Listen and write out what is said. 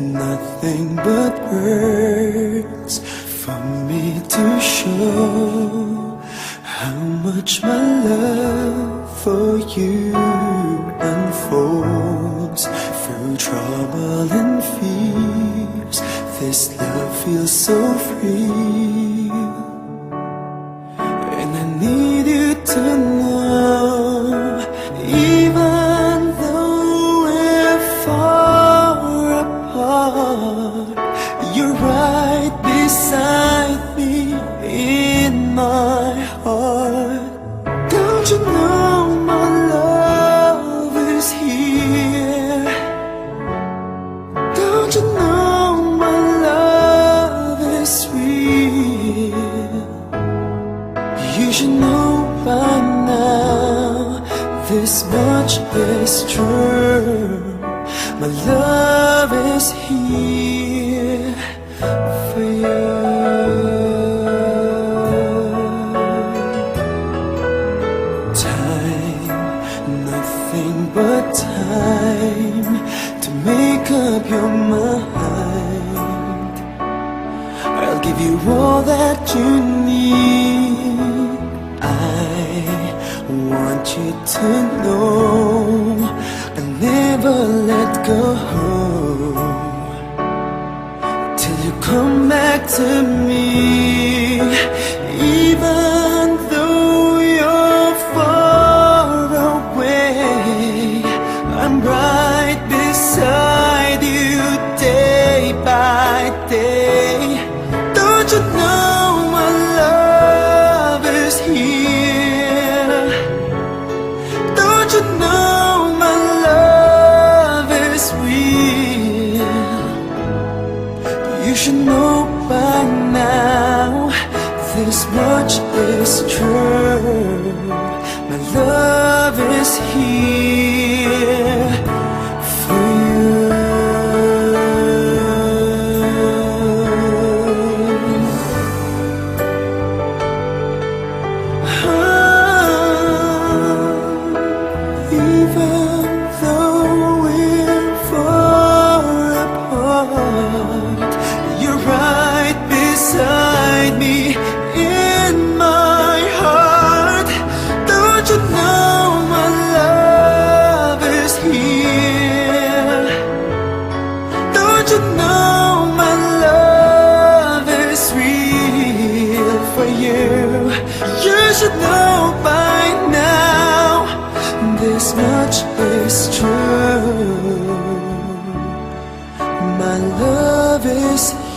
nothing but words for me to show how much my love for you unfolds through trouble and fears. This love feels so free, and I need you to know, even though we're far apart, you're right beside me in my heart. Don't you know my love is here? Don't you know my love is real? You should know by now, this much is true. My love is here for you. Nothing but time to make up your mind. I'll give you all that you need. I want you to know I'll never let go till you come back to me. Even though you're far away, I'm right beside you day by day. Don't you know my love is here? Don't you know my love is real? You should know by now, this much is true. My love is here for you. Even though we're far apart, you're right beside me in my heart. Don't you know my love is here? Don't you know my love is real for you? You should know by now, this much is true. My love is here